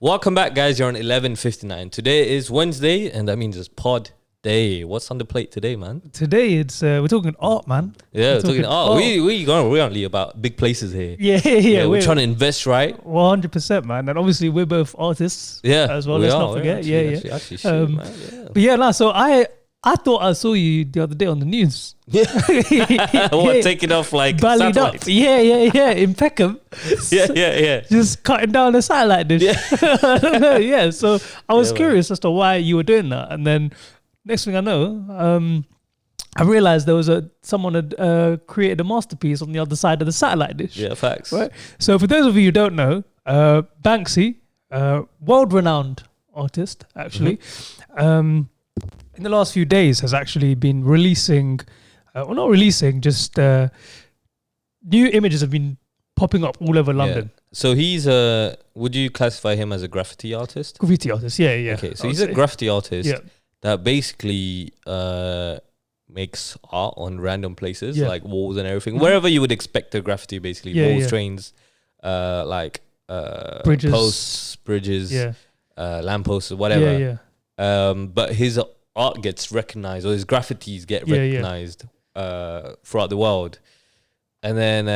Welcome back, guys. You're on 11:59. Today is Wednesday, and that means it's pod day. What's on the plate today, man? Today it's we're talking art, man. Yeah, we're talking art. We're only about big places here. Yeah. We're trying to invest, right? 100%, man. And obviously we're both artists. Yeah, as well. Let's not forget. Actually, shit, man. Yeah. But yeah, nah. So I thought I saw you the other day on the news. Yeah. What, taking off like Ballied up. satellites? Yeah. In Peckham. Yeah. Just cutting down the satellite dish. Yeah. Yeah. So I was curious as to why you were doing that. And then next thing I know, I realized there was someone had created a masterpiece on the other side of the satellite dish. Yeah, facts. Right. So for those of you who don't know, Banksy, world-renowned artist, actually, in the last few days has actually been releasing, not releasing, just new images have been popping up all over London. Yeah. So he's would you classify him as a graffiti artist? Graffiti artist, yeah. Okay, so he's a graffiti artist that basically makes art on random places, like walls and everything, wherever you would expect a graffiti, basically walls, trains, bridges, posts, bridges, lampposts, whatever. But his art gets recognized, or his graffitis get recognized throughout the world. And then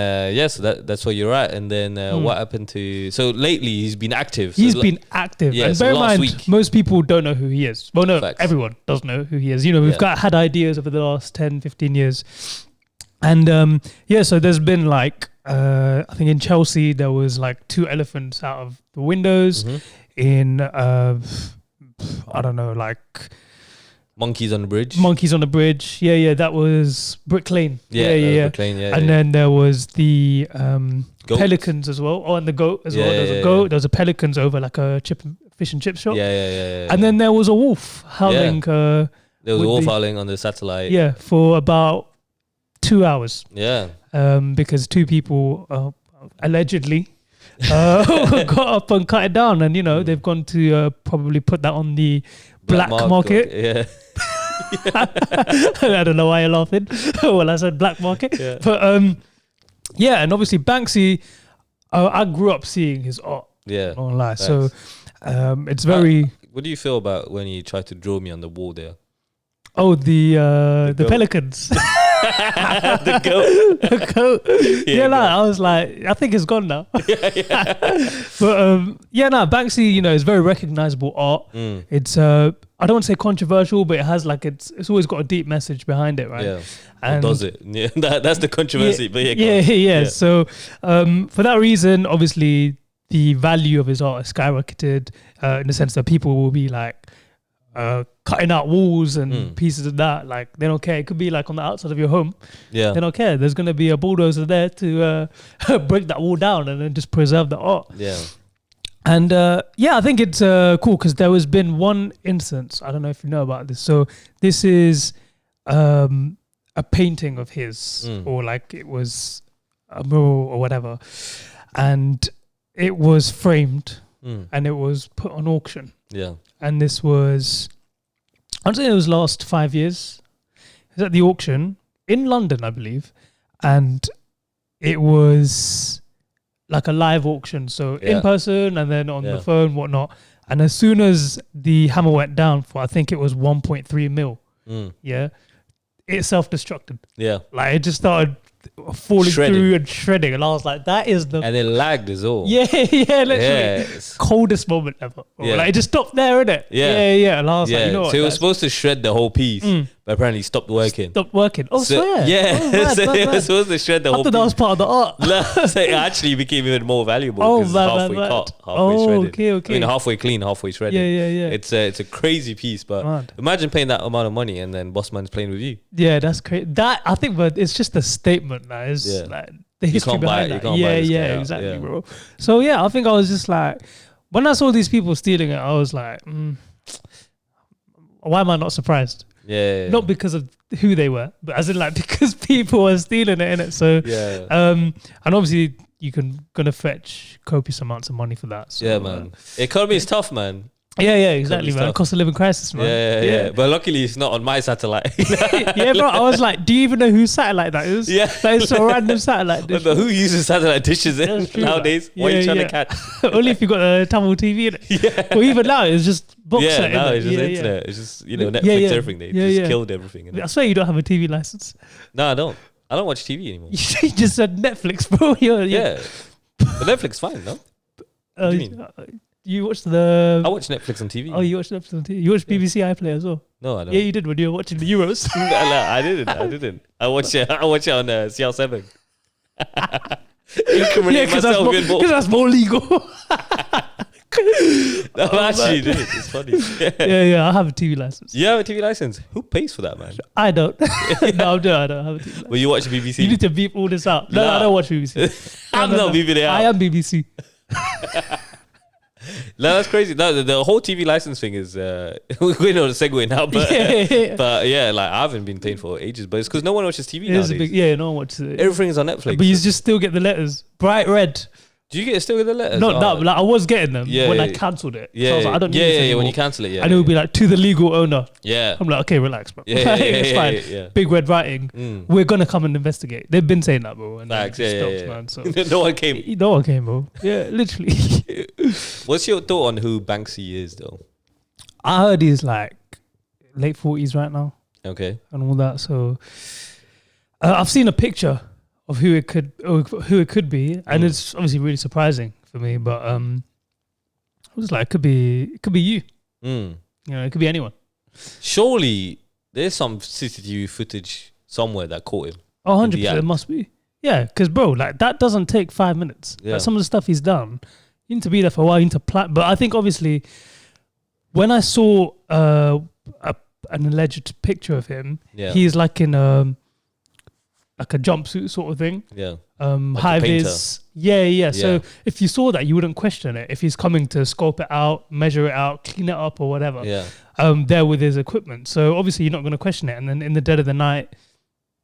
so that's where you're at. And then what happened to? So lately he's been active. He's been active. Yeah, and so bear in last mind, week, most people don't know who he is. Well, no, Facts. everyone does know who he is. You know, we've had ideas over the last 10, 15 years. And so there's been like, I think in Chelsea, there was like 2 elephants out of the windows. In, I don't know, like... Monkeys on the bridge. Yeah, that was Brick Lane. Yeah. Brick Lane, and then there was the pelicans as well. Oh, and the goat as well. There was a goat. There was a pelicans over like a fish and chip shop. Yeah. And then there was a wolf howling. There was a wolf howling on the satellite. Yeah, for about 2 hours. Yeah. Because 2 people allegedly got up and cut it down, and they've gone to probably put that on the black market. Yeah. I don't know why you're laughing when I said black market. Yeah. But and obviously Banksy, I grew up seeing his art online. Facts. So it's very... What do you feel about when you try to draw me on the wall there? Oh, the pelicans. The goat. The goat. I was like, I think it's gone now. But Banksy, is very recognizable art. It's I don't want to say controversial, but it has like it's always got a deep message behind it, right? Yeah. And does it? Yeah, that's the controversy. Yeah. So for that reason, obviously the value of his art is skyrocketed in the sense that people will be like cutting out walls and pieces of that. Like they don't care. It could be like on the outside of your home. Yeah. They don't care. There's going to be a bulldozer there to break that wall down and then just preserve the art. Yeah. And I think it's cool because there has been one instance. I don't know if you know about this. So this is a painting of his, or like it was a mural or whatever, and it was framed and it was put on auction. Yeah. And this was, I'd say it was last 5 years. It was at the auction in London, I believe, and it was like a live auction, so in person and then on the phone, whatnot. And as soon as the hammer went down for, I think it was 1.3 mil, it self-destructed. Yeah, like it just started falling through and shredding, and I was like, that is the... And it lagged as well. Yeah, literally. Coldest moment ever. Like it just stopped there, innit? Yeah. And I was like, you know what? So it was supposed to shred the whole piece, but apparently it stopped working. Oh, so yeah. Oh, so it was supposed to shred the whole piece. I thought that was part of the art. So it actually became even more valuable because it's halfway cut, halfway shredded. Okay. I mean, halfway clean, halfway shredded. Yeah. It's a crazy piece, but imagine paying that amount of money and then Bossman's playing with you. Yeah, that's crazy. That, I think, but it's just a statement. That is like the history behind that. Yeah, exactly, bro. So I think I was just like, when I saw these people stealing it, I was like, why am I not surprised? Yeah. Not because of who they were, but as in like because people were stealing it, innit? So and obviously you gonna fetch copious amounts of money for that. So, man. Economy is tough, man. Yeah, exactly, man. Cost of living crisis, man. Yeah. But luckily, it's not on my satellite. Yeah, bro. I was like, do you even know whose satellite that is? Yeah. That is a random satellite dish. But who uses satellite dishes nowadays? Like, what are you trying to catch? Only if you got a Tamil TV in it. Yeah. Or even now, it's just box set. Now it's just internet. It's just, Netflix, everything. They just killed everything. I swear you don't have a TV license. No, I don't. I don't watch TV anymore. You just said Netflix, bro. Yeah. But Netflix fine, no? What do you mean? You watched I watch Netflix on TV. Oh, you watched Netflix on TV. You watched BBC iPlayer as well. No, I don't. Yeah, you did when you were watching the Euros. No, I didn't. I watch it on CL7. Because that's more legal. No, actually, dude, it's funny. Yeah, I have a TV license. You have a TV license? Who pays for that, man? I don't. No, I don't have a TV license. Well, you watch BBC? You need to beep all this out. No, I don't watch BBC. I'm not beeping it out. I am BBC. No, that's crazy. No, the whole TV license thing is we're going on a segue now, but but yeah, like I haven't been paying for ages, but it's because no one watches TV nowadays. No one watches it. Everything is on Netflix, but you just still get the letters, bright red. Do you still get the letters? No, like I was getting them when I cancelled it. Yeah, so I was like, I don't need this anymore. when you cancel it, and it would be like, to the legal owner. Yeah. I'm like, okay, relax, bro. It's fine. Yeah. Big red writing. We're gonna come and investigate. They've been saying that, bro. And Facts, man. So no one came. No one came, bro. Yeah, literally. What's your thought on who Banksy is, though? I heard he's like late 40s right now. Okay. And all that. So I've seen a picture of who it could be, and it's obviously really surprising for me. But I was like, it could be you. You know, it could be anyone. Surely there's some CCTV footage somewhere that caught him. Oh, 100% it must be. Yeah, because bro, like that doesn't take 5 minutes. Yeah. Like, some of the stuff he's done, you need to be there for a while. You need to plan. But I think obviously, when I saw an alleged picture of him, he's like in like a jumpsuit sort of thing. Yeah. Like high vis. Yeah. So if you saw that, you wouldn't question it. If he's coming to scope it out, measure it out, clean it up or whatever. Yeah. There with his equipment. So obviously you're not going to question it. And then in the dead of the night,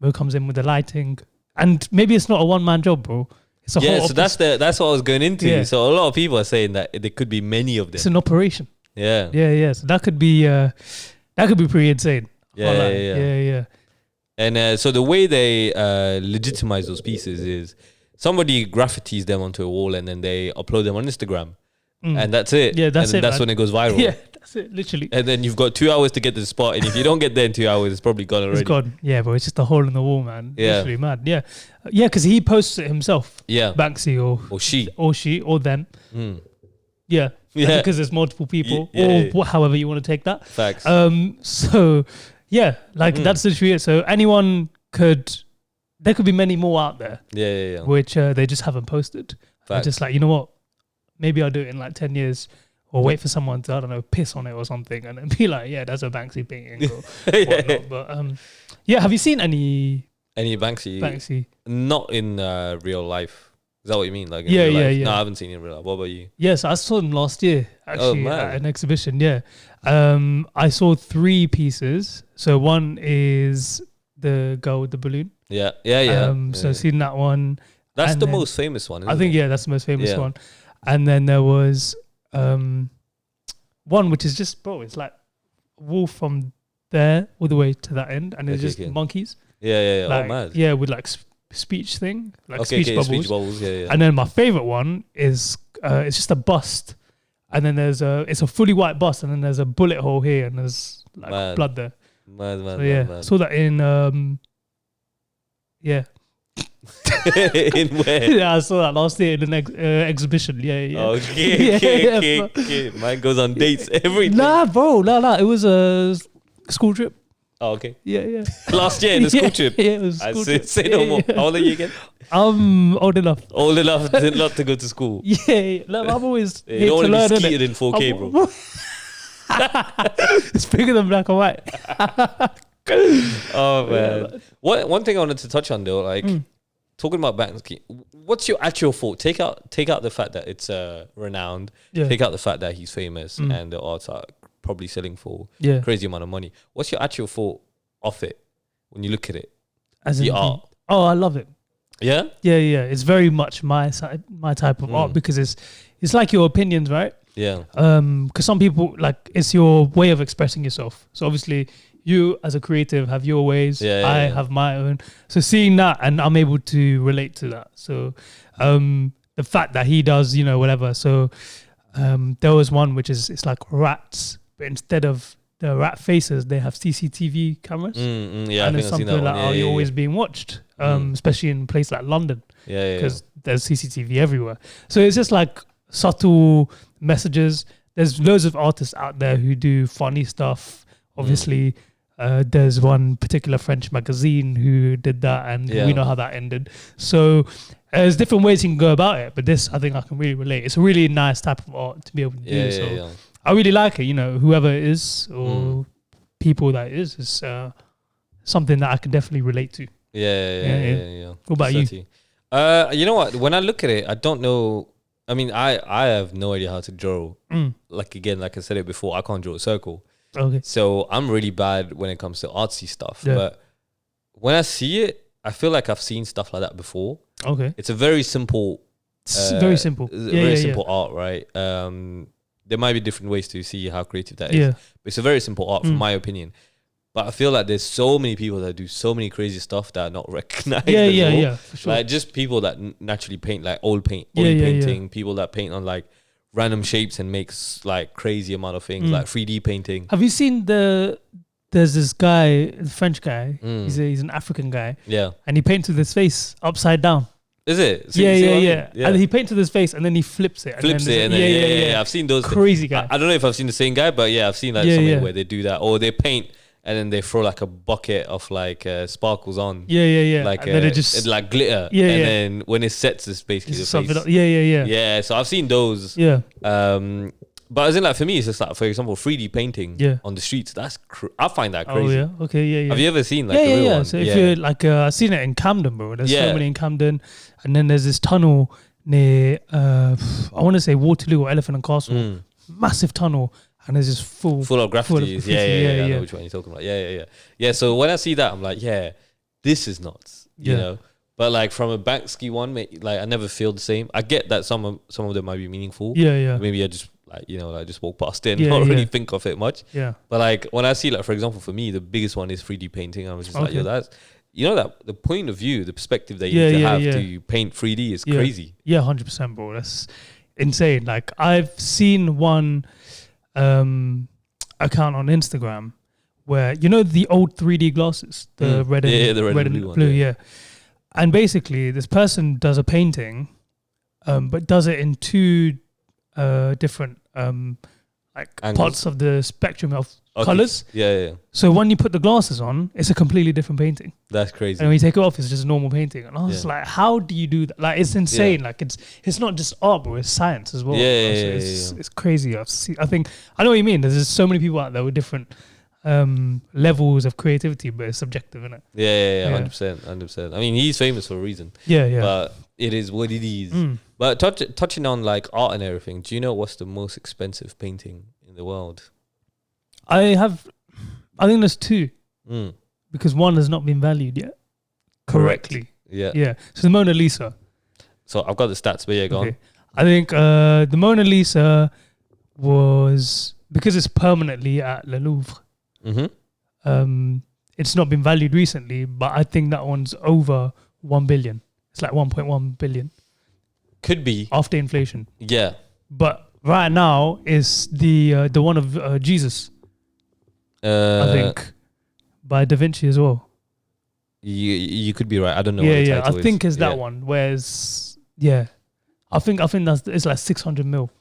Mo comes in with the lighting. And maybe it's not a one-man job, bro. It's a whole so that's what I was going into. Yeah. So a lot of people are saying that there could be many of them. It's an operation. Yeah. Yeah. So that could be pretty insane. Yeah. And so the way they legitimize those pieces is somebody graffitis them onto a wall and then they upload them on Instagram. And that's it. Yeah, that's it. That's when it goes viral. Yeah, that's it, literally. And then you've got 2 hours to get to the spot. And if you don't get there in 2 hours, it's probably gone already. It's gone. Yeah, bro. It's just a hole in the wall, man. Yeah. Literally mad. Yeah. Yeah, because he posts it himself. Yeah. Banksy or she or them. Yeah. Because there's multiple people or however you want to take that. Facts. So, yeah, like that's literally it. So there could be many more out there. Yeah. Which they just haven't posted. They're just like, you know what? Maybe I'll do it in like 10 years or wait for someone to, I don't know, piss on it or something and then be like, yeah, that's a Banksy painting or whatnot. But have you seen any Banksy? Not in real life. Is that what you mean? Like in real life? No, I haven't seen it in real life. What about you? Yes, I saw them last year actually at an exhibition. Yeah. I saw 3 pieces. So one is the girl with the balloon. Yeah. So seen that one. That's the most famous one, isn't I think, it? that's the most famous one. And then there was one which is just, bro, it's like a wall from there all the way to that end. And it's just monkeys. Yeah. Like, mad. Yeah, with like speech thing. Like speech bubbles. Speech bubbles, yeah. And then my favorite one is, it's just a bust. And then it's a fully white bust. And then there's a bullet hole here and there's like blood there. Mad. I saw that in, In where? Yeah, I saw that last year in an exhibition. Yeah. Okay. Mine goes on dates every day. Nah, bro. Nah. It was a school trip. Oh, okay. Yeah. Last year in the school trip. Yeah, it was a school trip. Say no more. How old are you again? I'm old enough. Old enough not to go to school. Yeah. No, I'm always you don't want to be skeeted in 4K, bro. It's bigger than black and white. Oh, man. One thing I wanted to touch on, though, like... Talking about Banksy, what's your actual thought? Take out the fact that it's renowned. Yeah. Take out the fact that he's famous and the arts are probably selling for crazy amount of money. What's your actual thought of it when you look at it? As the art. Oh, I love it. Yeah? Yeah. It's very much my type of art because it's like your opinions, right? Yeah. Because some people, like, it's your way of expressing yourself. So obviously, you as a creative have your ways. I have my own. So seeing that, and I'm able to relate to that. So the fact that he does, you know, whatever. So there was one which is, it's like rats, but instead of the rat faces, they have CCTV cameras. Yeah, and it's something like, you're always being watched, especially in a place like London. Because there's CCTV everywhere. So it's just like subtle messages. There's loads of artists out there who do funny stuff. Obviously, there's one particular French magazine who did that, and we know how that ended. So there's different ways you can go about it, but this, I think I can really relate. It's a really nice type of art to be able to do. So I really like it, you know, whoever it is or people that it is something that I can definitely relate to. Yeah. What about you? You know what? When I look at it, I don't know. I mean, I have no idea how to draw. Like, again, like I said it before, I can't draw a circle. Okay. So I'm really bad when it comes to artsy stuff. But when I see it, I feel like I've seen stuff like that before. Okay. It's a very simple. Very simple. Very simple art, right? There might be different ways to see how creative that is. But it's a very simple art, from my opinion. But I feel like there's so many people that do so many crazy stuff that are not recognized. Yeah, for sure. Like, just people that naturally paint, like old painting, people that paint on like random shapes and makes like crazy amount of things, like 3D painting. Have you seen there's this guy, the French guy, he's an African guy. Yeah. And he paints with his face upside down. Is it? Yeah. And he paints with his face and then he flips it. I've seen those. Crazy guy. I don't know if I've seen the same guy, but I've seen like something where they do that. Or they paint and then they throw like a bucket of like sparkles on. Like, and then it just, it's like glitter. And then when it sets, it's basically the face. Yeah, so I've seen those. But as in, like, for me, it's just like, for example, 3D painting on the streets. I find that crazy. Oh, yeah. Okay, Have you ever seen like a real one? So if you're like, I've seen it in Camden, bro. There's so many in Camden. And then there's this tunnel near, I want to say Waterloo or Elephant and Castle. Massive tunnel. And it's just full of graffitis. I know which one you're talking about. Yeah, so when I see that, I'm like, this is nuts. You know? But like from a Banksy one, like I never feel the same. I get that some of them might be meaningful. Maybe I just like, you know, like just walk past it and not really think of it much. But like when I see, like, for example, for me, the biggest one is 3D painting. I was just like, that's, you know, that the point of view, the perspective that you need to have to paint 3D is crazy. 100%, bro. That's insane. Like, I've seen one account on Instagram where, you know, the old 3D glasses, the red and blue, and basically this person does a painting, but does it in two different like angles, parts of the spectrum of colors. So when you put the glasses on, it's a completely different painting. That's crazy. And when you take it off, it's just a normal painting. And I was like, how do you do that? Like, it's insane. Like, it's not just art, but it's science as well. It's crazy. I know what you mean. There's just so many people out there with different levels of creativity, but it's subjective, isn't it? 100%. I mean, he's famous for a reason. But it is what it is. But touching on like art and everything, do you know what's the most expensive painting in the world? I think there's two, because one has not been valued yet correctly. So the Mona Lisa. So I've got the stats, but go on. I think the Mona Lisa was, because it's permanently at Le Louvre. It's not been valued recently, but I think that one's over 1 billion. It's like 1.1 billion. Could be after inflation. Yeah, but right now is the one of Jesus. I think by Da Vinci as well. You could be right. I don't know. What the title I think is that one. Whereas I think it's like 600 mil.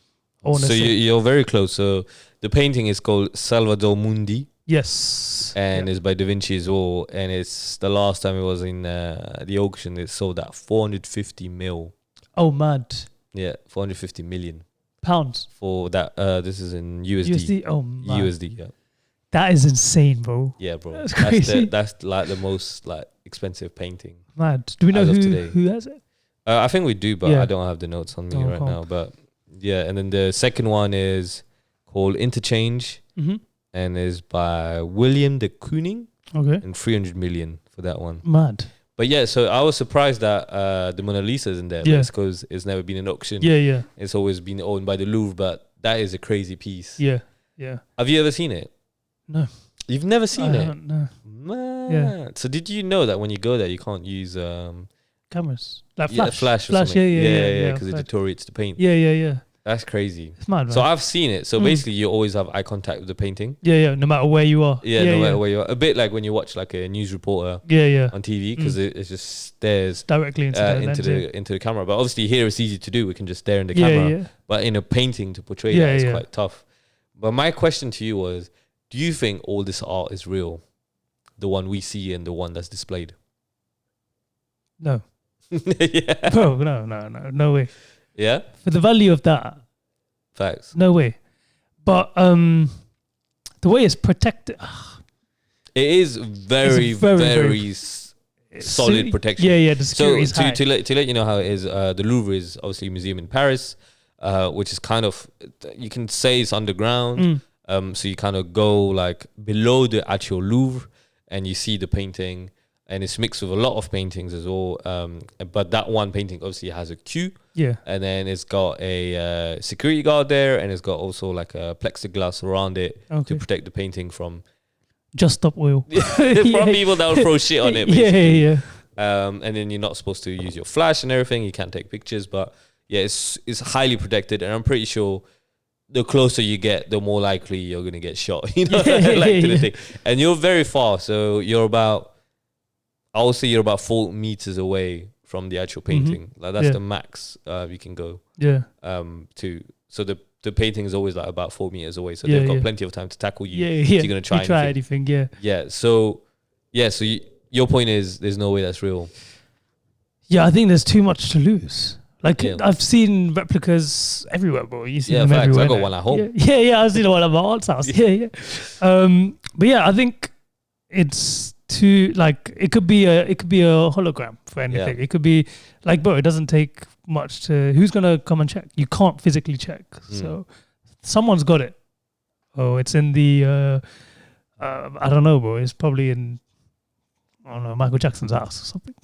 So you're very close. So the painting is called Salvator Mundi. Yes. And it's by Da Vinci as well. And it's the last time it was in the auction, it sold at 450 mil. Oh, mad. Yeah, 450 million. Pounds. For that. This is in USD. Oh, man. USD, That is insane, bro. Yeah, bro. That's crazy. That's like the most like expensive painting. Mad. Do we know who has it? I think we do, but I don't have the notes on me right now. But yeah, and then the second one is called Interchange, and is by William de Kooning. Okay. And 300 million for that one. Mad. But yeah, so I was surprised that the Mona Lisa is in there. Yeah. Because it's never been an auction. Yeah. It's always been owned by the Louvre, but that is a crazy piece. Yeah, yeah. Have you ever seen it? No. You've never seen it? No. Man. Yeah. So did you know that when you go there, you can't use cameras like flash, flash or something? Yeah, because it deteriorates the paint. Yeah. That's crazy. It's mad, man. So I've seen it. So basically, you always have eye contact with the painting. Yeah. No matter where you are. Yeah, no matter where you are. A bit like when you watch like a news reporter. On TV, because it just stares directly into the camera. But obviously here it's easy to do. We can just stare in the camera. Yeah. But in a painting to portray that is quite tough. But my question to you was, do you think all this art is real? The one we see and the one that's displayed? No. Yeah. Bro, no way. Yeah? For the value of that. Facts. No way. But the way it's protected. It is very solid protection. Yeah, the security is high. To let you know how it is, the Louvre is obviously a museum in Paris, which is kind of, you can say it's underground. So you kind of go like below the actual Louvre and you see the painting, and it's mixed with a lot of paintings as well. But that one painting obviously has a queue. Yeah. And then it's got a security guard there, and it's got also like a plexiglass around it to protect the painting from Just Stop Oil. from people that will throw shit on it. Basically. Yeah. And then you're not supposed to use your flash and everything. You can't take pictures, but yeah, it's highly protected, and I'm pretty sure the closer you get, the more likely you're gonna get shot. You know, to the thing. And you're very far, so you're about, I would say you're about 4 meters away from the actual painting. Like that's the max you can go. Yeah. So the painting is always like about 4 meters away, so they've got plenty of time to tackle you. If you're gonna try anything. Yeah. So your point is there's no way that's real. Yeah, I think there's too much to lose. Like I've seen replicas everywhere, bro. You see them everywhere. I got one at home. Yeah. I've seen one at my aunt's house. Yeah. But yeah, I think it's too, like, it could be a hologram for anything. It could be like, bro, it doesn't take much to. Who's gonna come and check? You can't physically check. So someone's got it. Oh, it's in the I don't know, bro. It's probably in, I don't know, Michael Jackson's house or something.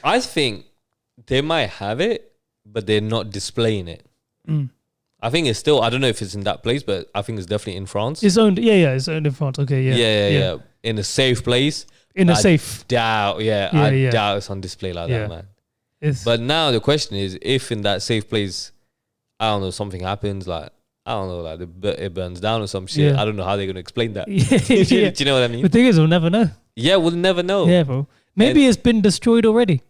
I think they might have it, but they're not displaying it. I think it's still, I don't know if it's in that place, but I think it's definitely in France. It's owned, it's owned in France. Okay, yeah. In a safe place. I doubt, I doubt it's on display like that, man. But now the question is, if in that safe place, I don't know, something happens, like, I don't know, like it burns down or some shit. I don't know how they're going to explain that. Do you know what I mean? The thing is, we'll never know. Yeah, we'll never know. Yeah, bro. Maybe it's been destroyed already.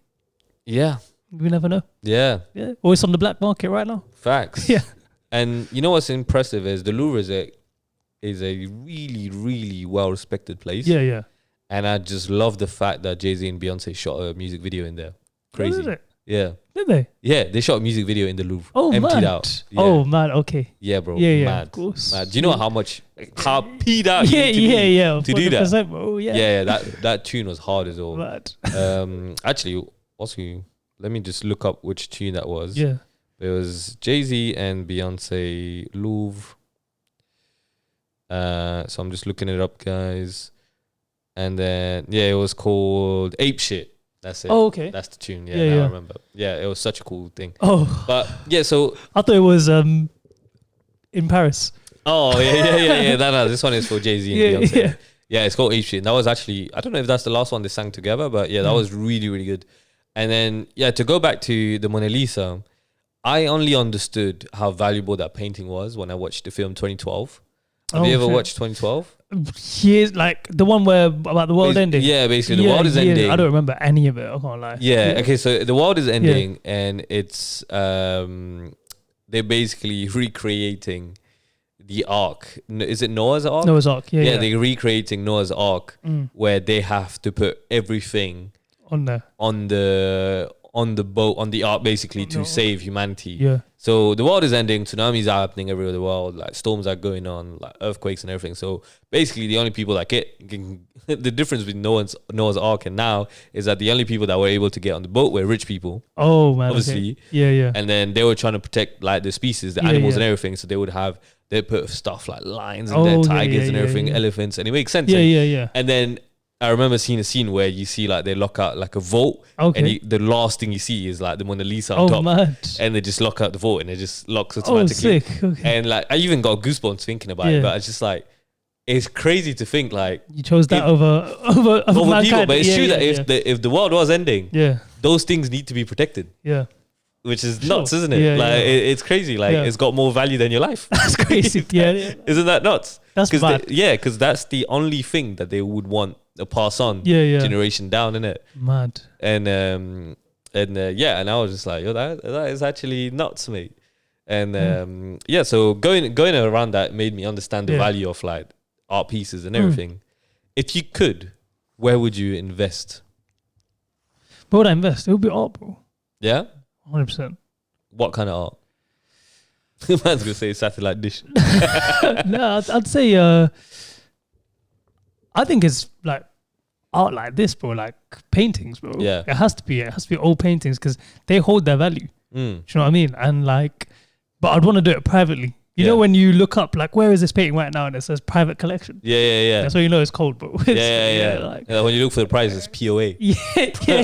Yeah. We never know. Yeah. Or it's on the black market right now. Facts. Yeah. And you know what's impressive is the Louvre is a really, really well-respected place. Yeah. And I just love the fact that Jay-Z and Beyonce shot a music video in there. Crazy. Did it? Yeah. Did they? Yeah, they shot a music video in the Louvre. Oh, emptied mad. out. Yeah. Oh, man. Okay. Yeah, bro. Yeah. Mad. Of course. Mad. Do you know how peed out to do that? Bro. Yeah. That tune was hard as well. Mad. Actually, also, let me just look up which tune that was. Yeah. It was Jay-Z and Beyonce Louvre. So I'm just looking it up, guys. And then, it was called Ape Shit. That's it. Oh, okay. That's the tune. Yeah, now I remember. Yeah, it was such a cool thing. Oh. But, so... I thought it was in Paris. Oh, yeah. No, this one is for Jay-Z and Beyonce. Yeah. Yeah, it's called Ape Shit. And that was actually... I don't know if that's the last one they sang together, but that was really, really good. And then, to go back to the Mona Lisa... I only understood how valuable that painting was when I watched the film 2012. Have you ever watched 2012? Years, like the one where about the world ending. Yeah, basically the world is ending. I don't remember any of it. I can't lie. Yeah. Okay. So the world is ending, and it's they're basically recreating the Ark. Is it Noah's Ark? Noah's Ark. Yeah. They're recreating Noah's Ark, where they have to put everything on the boat, on the Ark, basically to save humanity. Yeah. So the world is ending, tsunamis are happening everywhere in the world, like storms are going on, like earthquakes and everything. So basically the only people that the difference between Noah's Ark and now is that the only people that were able to get on the boat were rich people. Oh, man. Obviously. Okay. Yeah. And then they were trying to protect like the species, the animals and everything. So they put stuff like lions and tigers and everything, elephants, and it makes sense. Yeah. And then I remember seeing a scene where you see like they lock out like a vault, and the last thing you see is like the Mona Lisa on top, mad. and they just lock out the vault, and it just locks automatically. Sick. Okay. And like I even got goosebumps thinking about it, but it's just like it's crazy to think like you chose that over people. But it's true that if the world was ending, those things need to be protected. Yeah. Which is nuts, isn't it? It's crazy. Like it's got more value than your life. That's crazy. Yeah. Isn't that nuts? That's bad. Because that's the only thing that they would want to pass on generation down, innit? Mad. And and I was just like, yo, that is actually nuts, mate. And so going around that made me understand the value of like art pieces and everything. If you could, where would you invest? Where would I invest? It would be art, bro. Yeah? 100%. What kind of art? Man's gonna say satellite dish. No, I'd say I think it's like art like this, bro, like paintings, bro. Yeah. It has to be old paintings because they hold their value. Do you know what I mean? And like, but I'd want to do it privately. You know when you look up like where is this painting right now and it says private collection. Yeah. That's when you know it's cold, bro. Yeah. Like, when you look for the price, it's POA.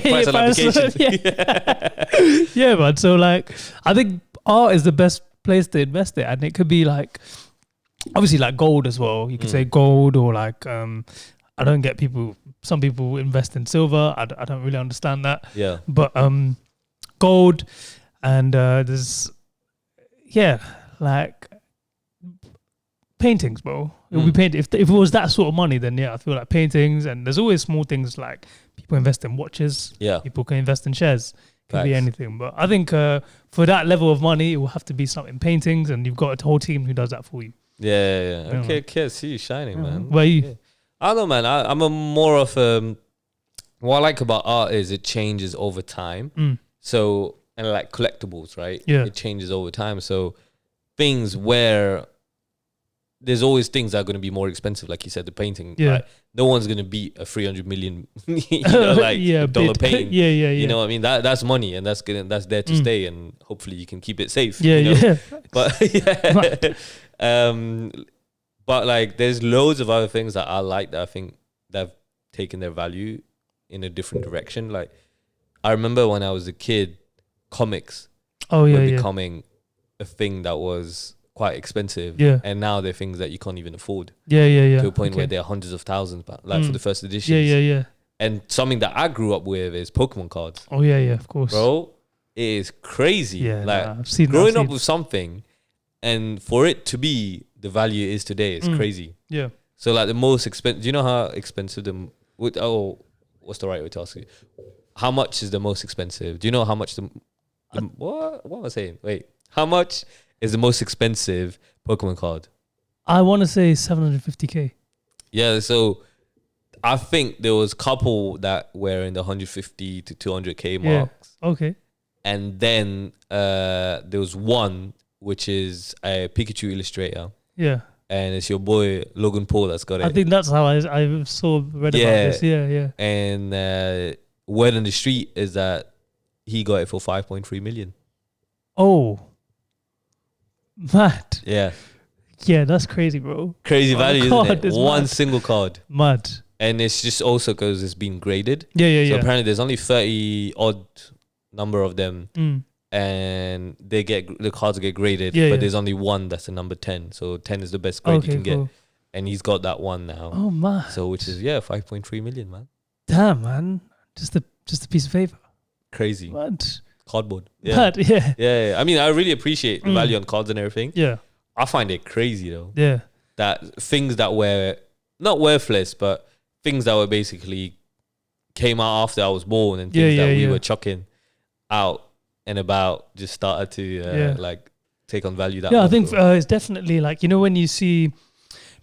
Price on application. Yeah, man. So like, I think art is the best place to invest it, and it could be like, obviously like gold as well. You could say gold or like, I don't get people. Some people invest in silver. I don't really understand that. Yeah. But gold, and there's like paintings, bro. It would be paint. If it was that sort of money, then I feel like paintings. And there's always small things like people invest in watches. Yeah. People can invest in shares. Could be anything. But I think for that level of money, it will have to be something paintings, and you've got a whole team who does that for you. Yeah. Okay. See you shining, man. Where are you? Yeah. I don't know, man. I'm a more of what I like about art is it changes over time. So, and like collectibles, right? Yeah. It changes over time. So things where there's always things that are going to be more expensive, like you said, the painting. Yeah. Right? No one's going to beat a 300 million dollar painting. Yeah. You know what I mean? That's money, and that's there to stay, and hopefully you can keep it safe. Yeah. But but like there's loads of other things that I like that I think that have taken their value in a different direction. Like I remember when I was a kid, comics were becoming a thing that was quite expensive, and now they're things that you can't even afford. To a point where they're hundreds of thousands, but like for the first editions. And something that I grew up with is Pokemon cards. Of course, bro. It is crazy. I've seen growing up with something, and for it to be the value it is today is crazy. Yeah. So like the most expensive. Do you know how expensive what's the right way to ask you? How much is the most expensive? Do you know how much what am I saying? Wait, how much is the most expensive Pokemon card? I want to say 750k. Yeah, so I think there was a couple that were in the 150 to 200k marks. Okay. And then there was one which is a Pikachu illustrator. Yeah. And it's your boy Logan Paul that's got it. I think that's how I read about this. Yeah. And word on the street is that he got it for 5.3 million. Oh. Mad. Yeah. Yeah, that's crazy, bro. Crazy value, isn't it? One single card. Mad. And it's just also because it's been graded. Yeah. So apparently there's only 30 odd number of them. And the cards get graded, but there's only one that's a number 10. So 10 is the best grade you can get. And he's got that one now. Oh, man. So which is 5.3 million, man. Damn, man. Just a piece of paper. Crazy. Mad. Cardboard. Mad, yeah. I mean, I really appreciate the value on cards and everything. Yeah. I find it crazy though. Yeah. That things that were not worthless, but things that were basically came out after I was born, and things that we were chucking out and about just started to like take on value that much. I think it's definitely like, you know, when you see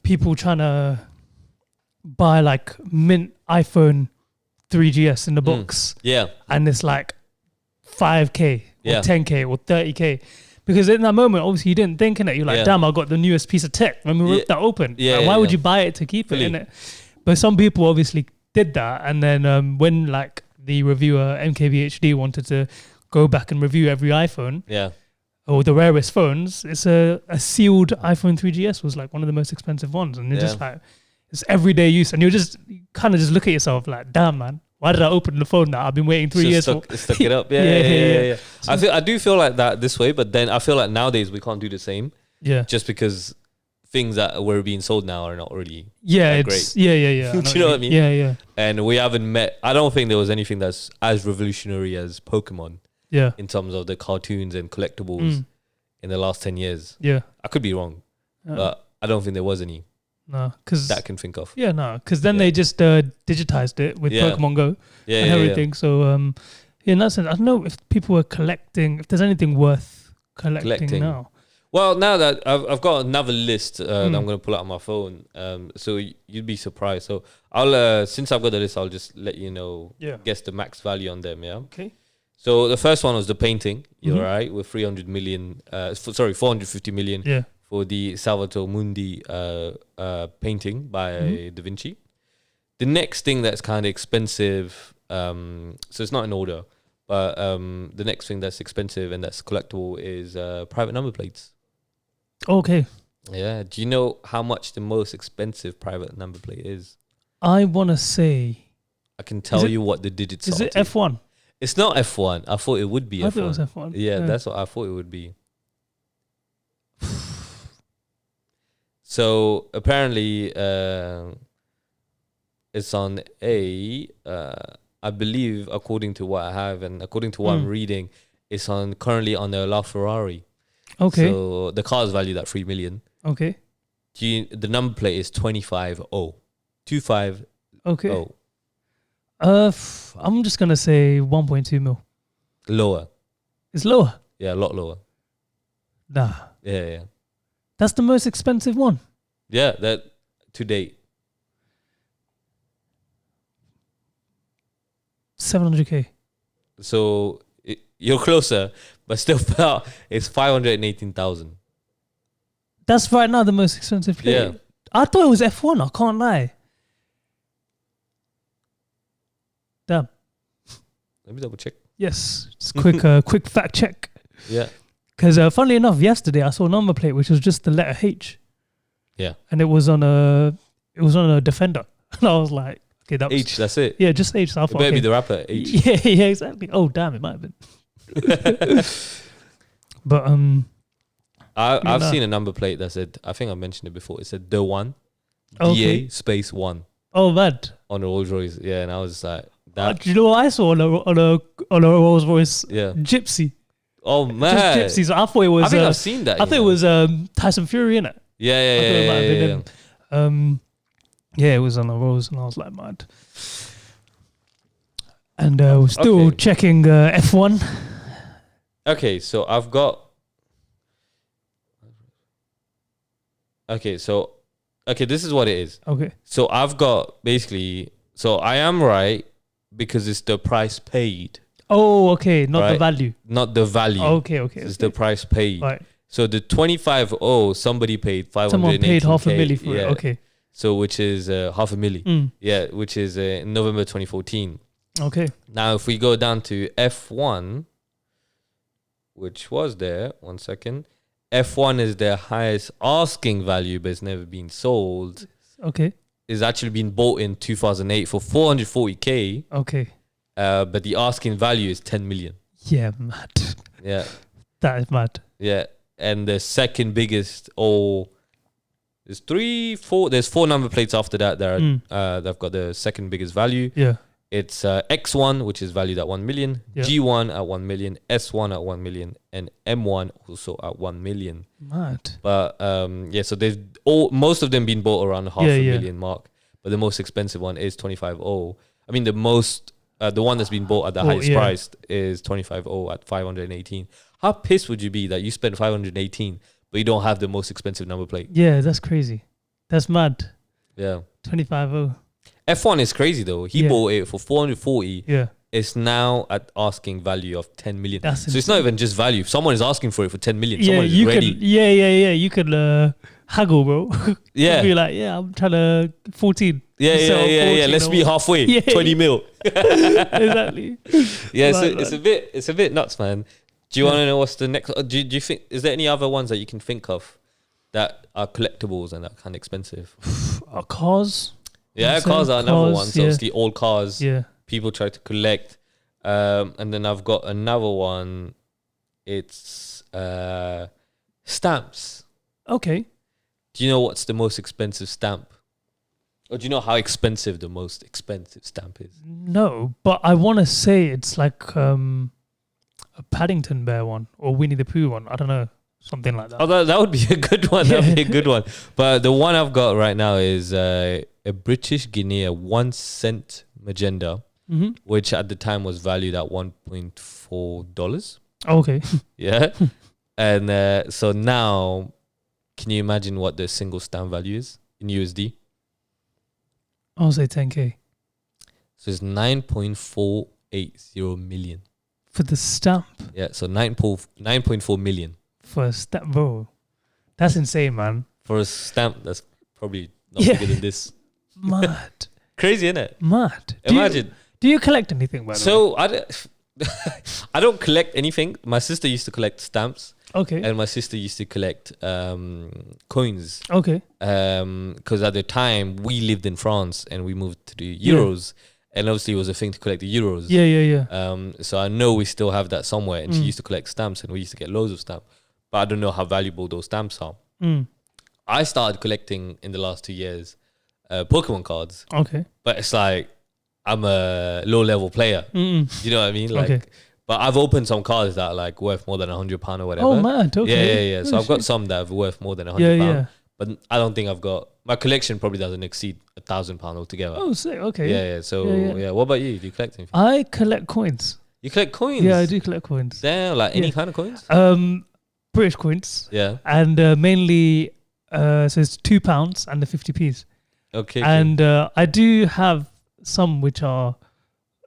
people trying to buy like mint iPhone 3GS in the box. Yeah. And it's like 5k or 10k or 30k. Because in that moment, obviously, you didn't think in it. You're like, damn, I got the newest piece of tech. Let me rip that open. Why would you buy it to keep it in it? But some people obviously did that. And then when like the reviewer, MKBHD, wanted to go back and review every iPhone, or the rarest phones, it's a sealed iPhone 3GS was like one of the most expensive ones. And you're just like, it's everyday use, and you kind of just look at yourself like, damn, man, why did I open the phone now? I've been waiting 3 years for. Stuck it up. Yeah. I do feel like that this way, but then I feel like nowadays we can't do the same. Yeah. Just because things that were being sold now are not really great. Yeah. Do you know what I mean? Yeah. And we haven't met. I don't think there was anything that's as revolutionary as Pokemon. Yeah. In terms of the cartoons and collectibles in the last 10 years. Yeah. I could be wrong, but I don't think there was any. No, because that I can think of. Yeah, no, because then they just digitized it with Pokemon Go and everything. So, in that sense, I don't know if people were collecting, if there's anything worth collecting now. Well, now that I've got another list that I'm going to pull out on my phone, so you'd be surprised. So I'll since I've got the list, I'll just let you know. Guess the max value on them. Yeah. Okay. So the first one was the painting. You're right, with 300 million. 450 million. Yeah. For the Salvator Mundi painting by Da Vinci. The next thing that's kind of expensive, so it's not in order, but the next thing that's expensive and that's collectible is private number plates. Okay. Yeah. Do you know how much the most expensive private number plate is? I want to say... I can tell you what the digits are. Is it F1? It's not F1. I thought it would be F1. I thought it was F1. Yeah, that's what I thought it would be. So apparently, it's on I believe, according to what I have and according to what I'm reading, it's currently on the LaFerrari. Okay. So the car is valued at 3 million. Okay. The number plate is 250. 250. Okay. I'm just gonna say 1.2 mil. Lower. It's lower. Yeah, a lot lower. Nah. Yeah. That's the most expensive one. Yeah, that to date. 700K. So you're closer, but still, it's 518,000. That's right now the most expensive plate. Yeah. I thought it was F1. I can't lie. Damn. Let me double check. Yes, just quick fact check. Yeah. Because funnily enough, yesterday I saw a number plate which was just the letter H. Yeah. And it was on a Defender, and I was like, okay, that was H. That's it. Yeah, just H. So I thought, maybe the rapper H. Yeah, exactly. Oh damn, it might have been. But I've seen a number plate that said, I think I mentioned it before. It said the one, okay. DA space 1. Oh mad. On a Rolls Royce, yeah, and I was like, do you know what I saw on a Rolls Royce? Yeah. Gypsy. Oh man. Just Gypsies. I thought it was. I think I've seen that. I thought it was Tyson Fury, innit? Yeah. Yeah, it was on a Rolls, and I was like, mad. And we're still checking F1. Okay, so I've got. This is what it is. Okay. So I've got basically. So I am right because it's the price paid. Oh, okay. Not the value. Not the value. Okay. It's the price paid. Right. So the 250, somebody paid 518K. Someone paid $500,000 for it. Okay. So which is $500,000. Yeah, which is in November 2014. Okay. Now, if we go down to F1, which was there, 1 second. F1 is their highest asking value, but it's never been sold. Okay. It's actually been bought in 2008 for 440K. Okay. But the asking value is 10 million. Yeah, mad. Yeah. That is mad. Yeah. And the second biggest, there's 4 number plates after that that are, they've got the second biggest value. Yeah. It's X1, which is valued at 1 million, G1 at 1 million, S1 at 1 million, and M1 also at 1 million. Mad. But so they've most of them been bought around the $500,000 mark. But the most expensive one is 250. I mean, the one that's been bought at the highest price is 250 at 518. How pissed would you be that you spent 518, but you don't have the most expensive number plate? Yeah, that's crazy. That's mad. Yeah. 250. F1 is crazy though. He bought it for 440. Yeah. It's now at asking value of 10 million. That's so it's not even just value. If someone is asking for it for 10 million, yeah, someone is ready. You could haggle, bro. Yeah. Be like, I'm trying to 14. Yeah. Let's be halfway. Yeah. 20 mil. Exactly. Yeah, it's a bit nuts, man. Do you want to know what's the next? Do you think, is there any other ones that you can think of that are collectibles and that kind of expensive? Cars. Yeah, cars are another one. So obviously old cars. Yeah. People try to collect. And then I've got another one. It's stamps. Okay. Do you know what's the most expensive stamp? Or do you know how expensive the most expensive stamp is? No, but I want to say it's like a Paddington Bear one or Winnie the Pooh one. I don't know. Something like that. Oh, that would be a good one. That would be a good one. But the one I've got right now is a British Guinea 1 cent magenta, which at the time was valued at $1.4. Okay. Yeah. And so now, can you imagine what the single stamp value is in USD? I'll say 10K. So it's 9.480 million. For the stamp? Yeah, so 9.4 million. For a stamp, bro. That's insane, man. For a stamp, that's probably not bigger than this. Mad. Crazy, isn't it? Mad. Imagine. Do you collect anything, by the way? So I don't collect anything. My sister used to collect stamps. Okay. And my sister used to collect coins. Okay. Because at the time we lived in France and we moved to the euros, and obviously it was a thing to collect the euros. Yeah. So I know we still have that somewhere, and she used to collect stamps, and we used to get loads of stamps. But I don't know how valuable those stamps are. I started collecting in the last 2 years Pokemon cards. Okay. But it's like I'm a low level player. You know what I mean? Like. Okay. But I've opened some cards that are like worth more than £100 or whatever. Oh, man. Okay. Yeah. So I've got some that are worth more than £100. Yeah. But I don't think I've got... My collection probably doesn't exceed £1,000 altogether. Oh, sick. Okay. Yeah. So, yeah. What about you? Do you collect anything? I collect coins. You collect coins? Yeah, I do collect coins. Damn, like any kind of coins? British coins. Yeah. And mainly... so it's £2 and the 50p's. Okay. And I do have some which are...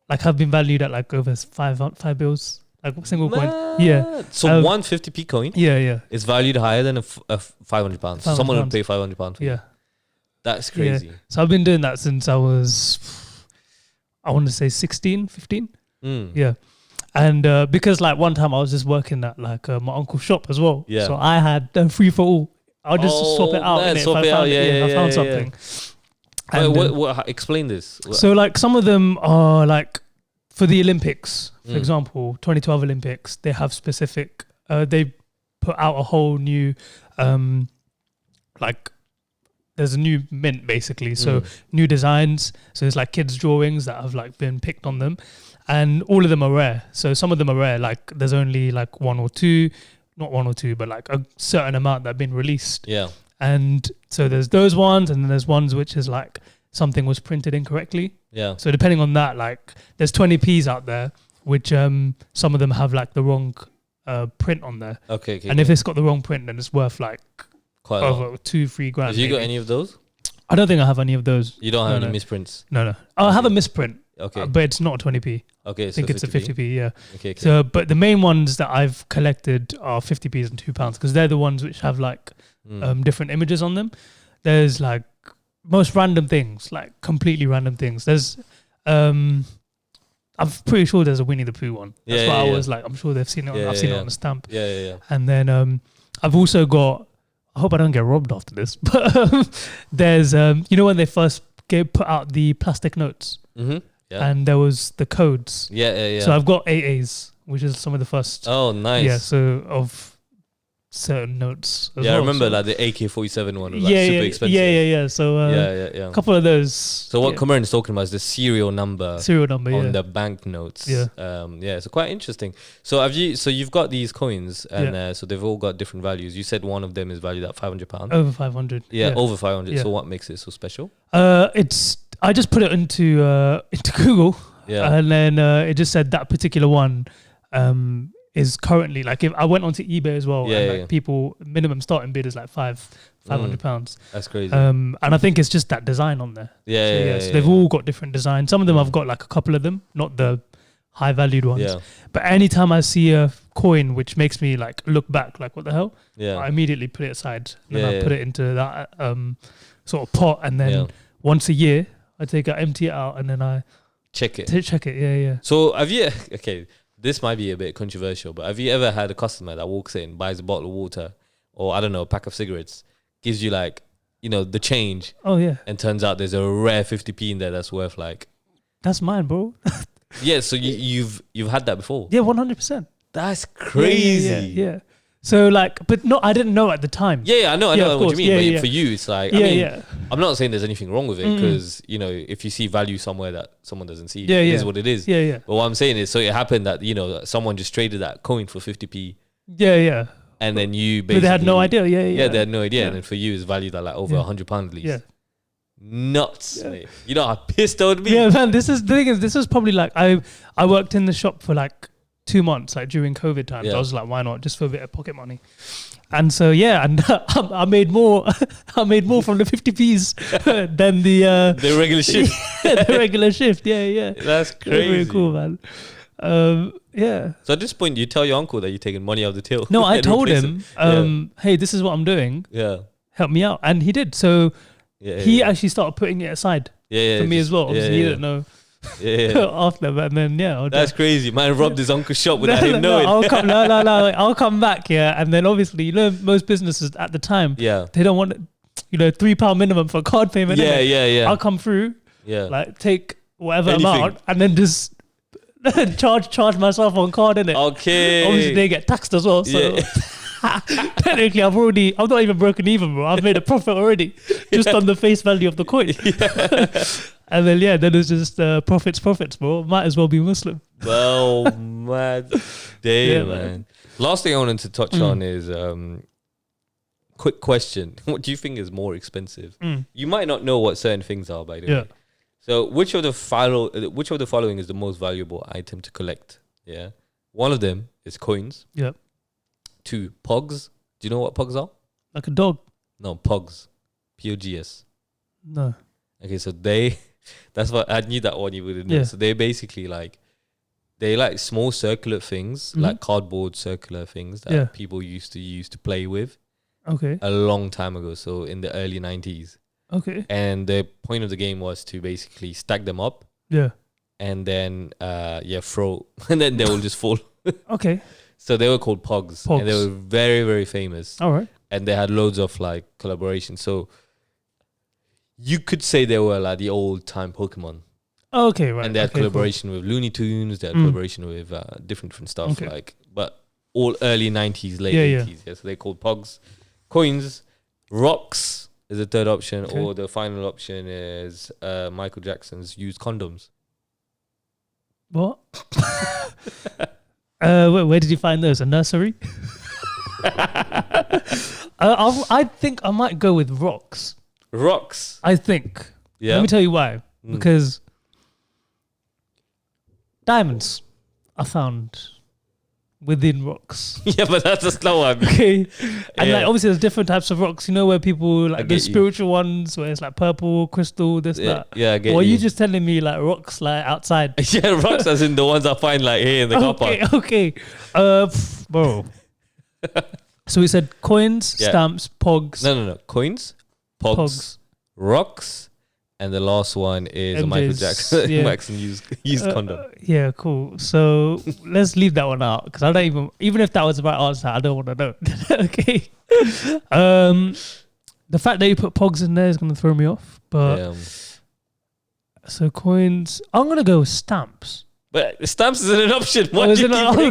Like have been valued at like over five bills, like single coin. Yeah. So one 50p coin. Yeah. Is valued higher than a £500. Someone would pay £500 for it. Yeah. That's crazy. Yeah. So I've been doing that since I was, I want to say 16, 15. Yeah. And because like one time I was just working at like my uncle's shop as well. Yeah. So I had free for all. I'll just swap it out. Swap it out. Yeah. I found something. And what, explain this. So like some of them are like for the Olympics, for example, 2012 Olympics, they have specific, they put out a whole new, like there's a new mint basically. So new designs. So it's like kids drawings that have like been picked on them, and all of them are rare. So some of them are rare. Like there's only like one or two, not one or two, but like a certain amount that have been released. Yeah. And so there's those ones, and then there's ones which is like something was printed incorrectly. Yeah. So depending on that, like there's 20p's out there, which some of them have like the wrong print on there. Okay. And if it's got the wrong print, then it's worth like quite over 2-3 grand. Have you got any of those? I don't think I have any of those. You don't have any misprints? No. I have a misprint. Okay. But it's not a 20p. Okay. I think it's a 50p. Yeah. Okay. So, but the main ones that I've collected are 50p's and £2 because they're the ones which have like different images on them. There's like most random things, like completely random things. There's, I'm pretty sure there's a Winnie the Pooh one. That's why I was like, I'm sure they've seen it. I've seen it on the stamp. Yeah. And then I've also got. I hope I don't get robbed after this, but there's you know when they first put out the plastic notes, and there was the codes. Yeah. So I've got AAs, which is some of the first. Oh, nice. Yeah. So of certain notes. I remember like the AK-47 one was like super expensive. Yeah. So a couple of those. So what Kamarn is talking about is the serial number on the banknotes. Yeah. So quite interesting. So you've got these coins, and so they've all got different values. You said one of them is valued at £500. Over 500. Yeah, over 500. Yeah. So what makes it so special? I just put it into Google, and then it just said that particular one. Is currently like if I went onto eBay as well, people minimum starting bid is like £500. That's crazy. And I think it's just that design on there. So they've all got different designs. Some of them I've got like a couple of them, not the high valued ones. Yeah. But anytime I see a coin which makes me like look back, like what the hell? Yeah. I immediately put it aside. And then I put it into that sort of pot, and then once a year I empty it out, and then I check it. Yeah. So have you this might be a bit controversial, but have you ever had a customer that walks in, buys a bottle of water, or I don't know, a pack of cigarettes, gives you like the change. Oh yeah. And turns out there's a rare 50p in there that's worth like. That's mine, bro. Yeah. So you've had that before. Yeah, 100%. That's crazy. Yeah. So like, but no, I didn't know at the time. Yeah, I know what you mean. Yeah, but for you, it's like, I'm not saying there's anything wrong with it because, if you see value somewhere that someone doesn't see, it is what it is. Yeah. But what I'm saying is, so it happened that, someone just traded that coin for 50p. Yeah. And then you basically. But they had no idea. Yeah. They had no idea. And then for you, it's valued at like over £100 at least. Yeah. Nuts, mate. You know how pissed I would be? Yeah, man, the thing is, this was probably like, I worked in the shop for like 2 months, like during COVID times. I was like, why not? Just for a bit of pocket money. And so, and I made more from the 50p's than the regular shift. the regular shift. Yeah. That's crazy. Very cool, man. Yeah. So at this point, you tell your uncle that you're taking money out of the till. No, I told him, hey, this is what I'm doing. Yeah. Help me out. And he did. So he actually started putting it aside for me as well. Obviously, he didn't know. After, but then that's crazy. Man robbed his uncle's shop without him knowing. I'll come back, and then obviously, most businesses at the time, they don't want, £3 minimum for card payment. Yeah. I'll come through, like take whatever amount, and then just charge myself on card, innit? Okay. Obviously, they get taxed as well, so. Technically, I'm not even broken even, bro. I've made a profit already, just on the face value of the coin. And then then it's just profits, bro. Might as well be Muslim. Well, mad day, man. Last thing I wanted to touch on is quick question. What do you think is more expensive? You might not know what certain things are, by the way. So which of the following is the most valuable item to collect? Yeah. One of them is coins. Yeah. 2, pogs. Do you know what pogs are? Like a dog? No, pogs. Pogs. No. Okay, so that's what I knew that one you wouldn't know. Yeah. So they basically they like small circular things, like cardboard circular things that people used to use to play with. Okay. A long time ago, so in the early 90s. Okay. And the point of the game was to basically stack them up. Yeah. And then throw, and then they will just fall. Okay. So they were called pogs. And they were very, very famous. All right. And they had loads of like collaboration. So you could say they were like the old time Pokemon. Okay, right. And they had collaboration with Looney Tunes. They had collaboration with different stuff. Okay. But all early 90s, late 80s. Yeah. So they're called pogs. Coins, rocks is the third option, or the final option is Michael Jackson's used condoms. What? Where did you find those? A nursery? I think I might go with rocks. Rocks? I think. Yeah. Let me tell you why. Because diamonds are found within rocks. Yeah, but that's a slow one. Okay. And like obviously there's different types of rocks, where people like the spiritual ones where it's like purple, crystal, this, that. Yeah, I get Or are you just telling me like rocks like outside? Yeah, rocks as in the ones I find like here in the car park. Okay. Bro. So we said coins, stamps, pogs. No. Coins, pogs, rocks, and the last one is a Michael Jackson used condom. Yeah, cool. So let's leave that one out because I don't even if that was the right answer, I don't want to know. Okay. The fact that you put pogs in there is going to throw me off. But so coins, I'm going to go with stamps. But stamps isn't an option.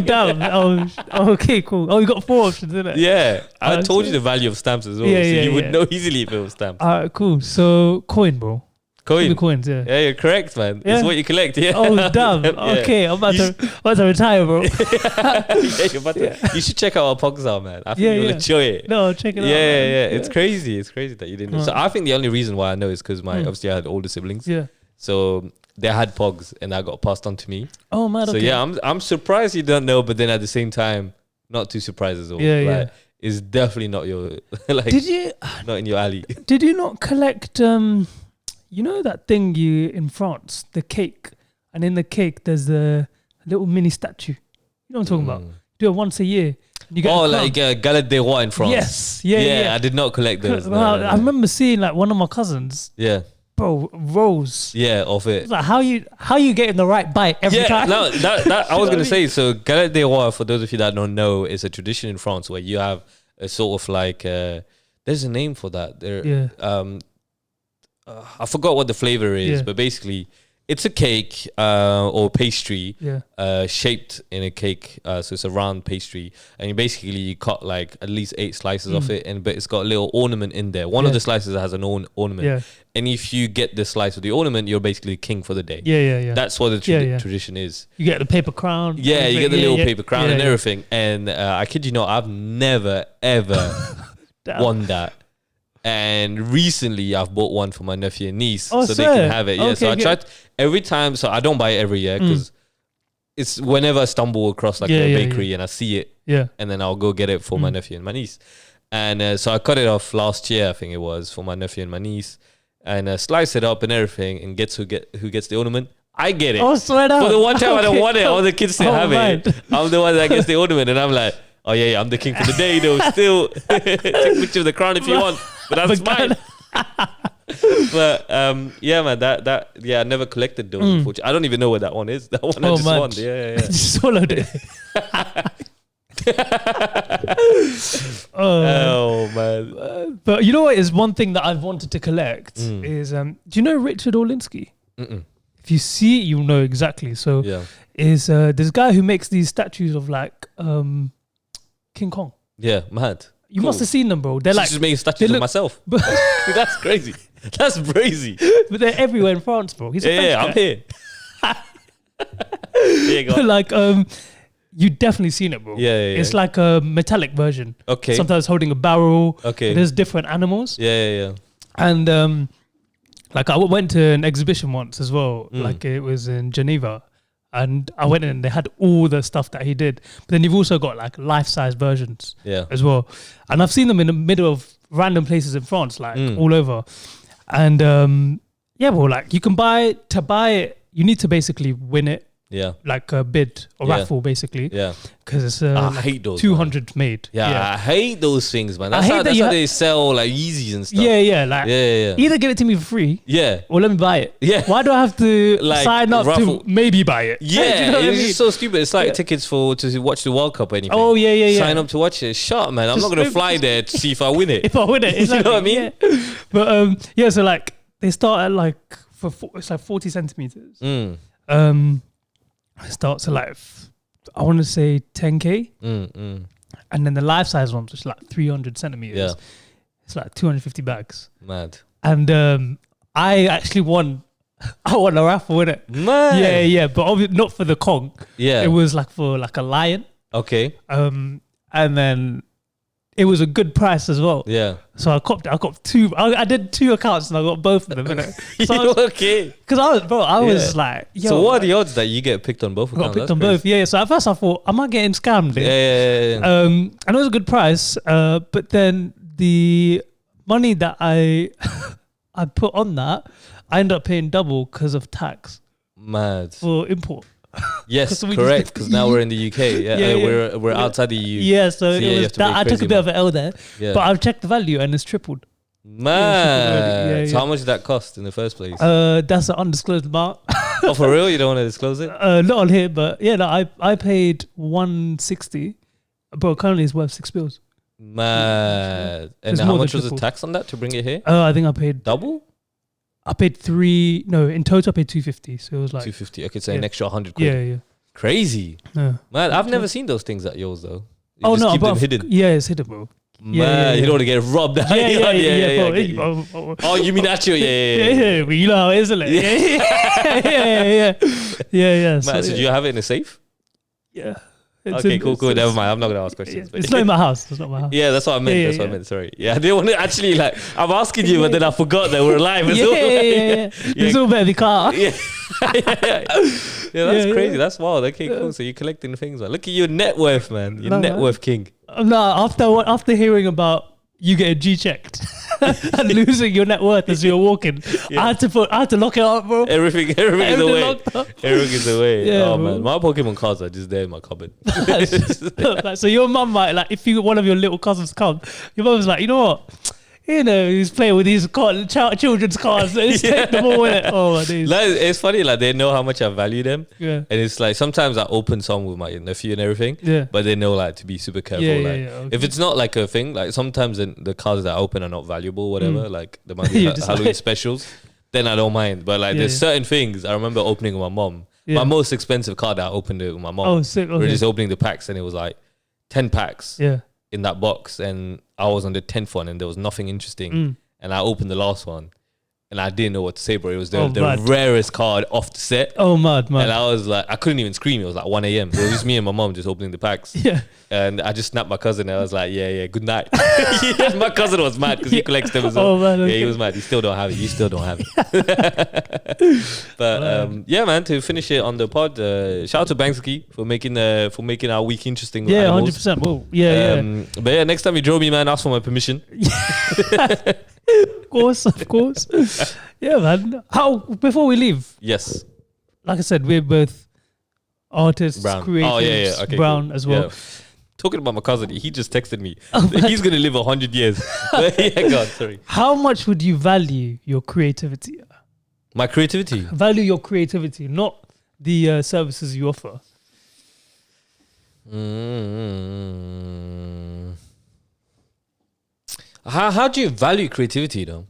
Damn. Okay, cool. Oh, you got 4 options, isn't it? Yeah. I told you the value of stamps as well. So you would know easily if it was stamps. All right, cool. So coin, bro. Coin. The coins, yeah. Yeah, you're correct, man. It's what you collect, yeah. Oh, damn. Okay, I'm about to retire, bro. You should check out our pogs are, man. I think you'll enjoy it. No, check it out. Yeah. It's crazy. It's crazy that you didn't know. So I think the only reason why I know is because obviously I had older siblings. Yeah. So they had pogs and that got passed on to me. Oh, man. So I'm surprised you don't know, but then at the same time, not too surprised as well. Yeah. It's definitely not your not in your alley. Did you not collect that thing in France, the cake, and in the cake there's a little mini statue. You know what I'm talking about? Do it once a year. You get like Galette des Rois in France. Yes. Yeah. I did not collect those. I remember seeing like one of my cousins. Yeah. Bro, rolls. Yeah, of it. Like how you getting the right bite every time? No, that I was gonna say. So Galette des Rois, for those of you that don't know, is a tradition in France where you have a sort of like they're There's a name for that. I forgot what the flavor is, but basically it's a cake or pastry shaped in a cake. So it's a round pastry, and you cut like at least 8 slices of it, but it's got a little ornament in there. One of the slices has an ornament, and if you get the slice with the ornament, you're basically king for the day. That's what the tradition is. You get the paper crown. You get the little paper crown and everything. And I kid you not, I've never ever won that. And recently I've bought one for my nephew and niece so they can have it. So I tried every time. So I don't buy it every year because it's whenever I stumble across like a bakery and I see it, and then I'll go get it for my nephew and my niece. And so I cut it off last year, I think it was, for my nephew and my niece, and slice it up and everything, and who gets the ornament. I get it. Oh, straight up. For the one time I don't want it, all the kids still have it. I'm the one that gets the ornament, and I'm like, oh yeah, I'm the king for the day though. Still, take a picture of the crown if you want, but that's mine. But yeah, man, I never collected those. Unfortunately, I don't even know what that one is. That one I just won. Yeah. Just swallowed it. Oh man. But you know what is one thing that I've wanted to collect is do you know Richard Orlinski? If you see it, you'll know exactly. So is this guy who makes these statues of like King Kong. Yeah, mad. You must have seen them, bro. They're like just making statues of myself. That's crazy. That's crazy. But they're everywhere in France, bro. He's I'm here. There you go. Like you definitely seen it, bro. It's like a metallic version. Okay. Sometimes holding a barrel. Okay. There's different animals. Yeah. And like I went to an exhibition once as well. Like it was in Geneva. And I went in and they had all the stuff that he did. But then you've also got like life-size versions as well. And I've seen them in the middle of random places in France, like all over. And well, like you can buy it, you need to basically win it. Yeah. Like a bid or raffle, basically. Yeah. Because it's I hate those. 200 made. Yeah, I hate those things, man. That's how they sell like Yeezys and stuff. Yeah. Like, either give it to me for free. Yeah. Or let me buy it. Yeah. Why do I have to like sign up to maybe buy it? Yeah. You know it's just so stupid. It's like tickets to watch the World Cup or anything. Oh, yeah. Sign up to watch it. Shut up, man. I'm not going to fly there to see if I win it. If I win it. Exactly. You know what I mean? Yeah. But so like they start at like, it's like 40 centimeters. It starts at like, I want to say 10K. And then the life size ones, which is like 300 centimeters. Yeah. It's like 250 bags. Mad. And I actually won. I won a raffle with it. Man. Yeah. But obviously not for the Kong. Yeah. It was like for like a lion. Okay. And then it was a good price as well. Yeah. So I got two. I did 2 accounts and I got both of them. So okay. Because I was like, yo. So what are the odds that you get picked on both accounts? Got picked on both. Yeah. So at first I thought, am I getting scammed? Yeah. And it was a good price. But then the money that I put on that, I ended up paying double because of tax. Mad. For import. Yes, correct. Because now we're in the UK. We're outside the EU. Yeah, so it was that I took a bit of an L there. Yeah. But I've checked the value and it's tripled. Man. So how much did that cost in the first place? That's an undisclosed amount. Oh, for real? You don't want to disclose it? Not on here, but yeah, no, I paid 160, but currently it's worth 6 bills. Mad. And how much was the tax on that to bring it here? I think I paid double. I paid 3. No, in total I paid 250. So it was like 250. Okay, so an extra 100 quid. Yeah. Crazy. Yeah. Man, I've never seen those things at yours though. You just keep them hidden. Yeah, it's hidden, bro. Man, you don't want to get robbed. Yeah. Oh, you mean at you? Yeah. You know how it is, isn't it? Yeah. Man, so do you have it in a safe? Yeah. Okay, cool. Never mind. I'm not gonna ask questions. It's not in my house. It's not my house. Yeah, that's what I meant. That's what I meant. Sorry. Yeah, I didn't want to actually like. I'm asking you, but then I forgot that we're alive. Yeah. It's all better be car. Yeah, that's crazy. That's wild. Okay, cool. So you're collecting things, man. Look at your net worth, man. Your net worth king. No, after hearing about you getting G-checked and losing your net worth as you're walking, I had to lock it up, bro. Everything is away. Everything is away. Yeah, man. My Pokemon cards are just there in my cupboard. So your mum might, like, if one of your little cousins come, your mum's like, you know what? he's playing with these children's cars. So he's taking them all in it. Oh my days. Like, it's funny, like they know how much I value them. Yeah. And it's like sometimes I open some with my nephew and everything. Yeah. But they know like to be super careful. Okay. If it's not like a thing, like sometimes the cars that I open are not valuable, whatever. Like there might be Halloween specials. Then I don't mind. But like there's certain things I remember opening with my mom. My most expensive car that I opened it with my mom. Oh, sick. Okay. We were just opening the packs and it was like 10 packs in that box. And I was on the 10th one and there was nothing interesting. And I opened the last one and I didn't know what to say, bro. It was the rarest card off the set. Oh, mad. And I was like, I couldn't even scream. It was like 1 a.m. It was just me and my mom just opening the packs. Yeah. And I just snapped my cousin and I was like, yeah, good night. My cousin was mad because he collects them as well. Oh, man. Okay. Yeah, he was mad. He still don't have it. You still don't have it. But yeah, man, to finish it on the pod, shout out to Banksy for making our week interesting. With animals. 100%. Well, yeah. But yeah, next time you draw me, man, ask for my permission. Of course. Yeah, man. Before we leave? Yes. Like I said, we're both artists, creatives. Okay, Brown cool. as well. Yeah. Talking about my cousin, he just texted me. He's gonna live 100 years. God, sorry. How much would you value your creativity? My creativity? Value your creativity, not the services you offer. How do you value creativity though?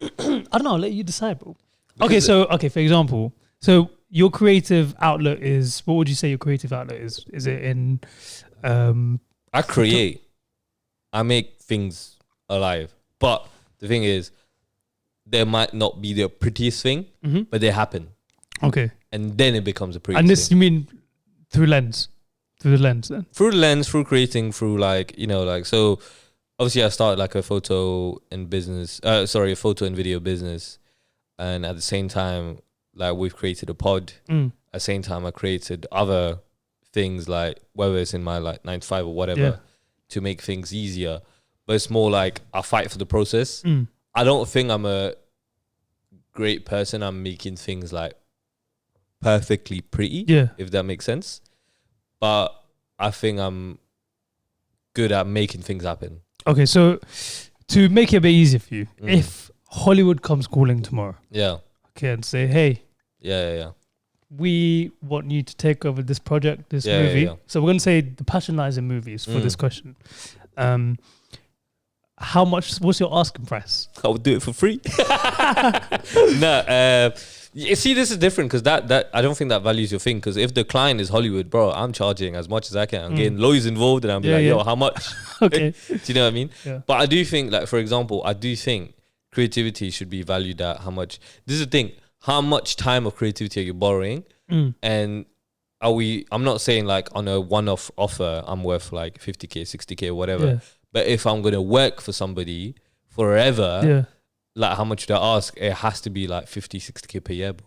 I don't know. I'll let you decide, bro. For example, your creative outlet is, what would you say your creative outlet is? Is it in... I create. I make things alive. But the thing is, they might not be the prettiest thing, but they happen. Okay. And then it becomes a pretty And this, thing. you mean through the lens then? Through the lens, through creating, through so obviously I started like a photo and video business. And at the same time, like we've created a pod. At the same time, I created other things, like whether it's in my like 9 to 5 or whatever, to make things easier. But it's more like I fight for the process. I don't think I'm a great person. I'm making things like perfectly pretty, if that makes sense. But I think I'm good at making things happen. Okay, so to make it a bit easier for you, if Hollywood comes calling tomorrow, and say, hey, we want you to take over this project, this movie. So we're going to say the Passion lies in movies for this question. How much? What's your asking price? I would do it for free. You see, this is different because that I don't think that values your thing. Because if the client is Hollywood, bro, I'm charging as much as I can. I'm getting lawyers involved, and I'm like, yo, how much? Okay. Do you know what I mean? Yeah. But I do think, like, for example, I do think creativity should be valued at how much. This is the thing. How much time of creativity are you borrowing? And I'm not saying like on a one-off offer, I'm worth like 50K, 60K, or whatever. Yeah. But if I'm going to work for somebody forever, like how much do I ask? It has to be like 50, 60K per year, bro.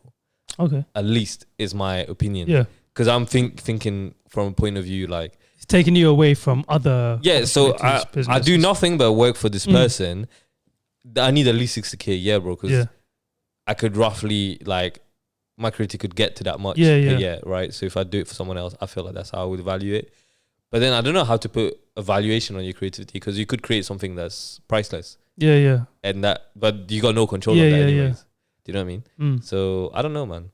Okay. At least is my opinion. Yeah. Because I'm thinking from a point of view like... It's taking you away from other... Yeah, so I do nothing but work for this person. I need at least 60K a year, bro. Because I could roughly like... My creativity could get to that much per year, right? So if I do it for someone else, I feel like that's how I would value it. But then I don't know how to put a valuation on your creativity because you could create something that's priceless. Yeah. And but you got no control of that anyways. Do you know what I mean? So I don't know, man.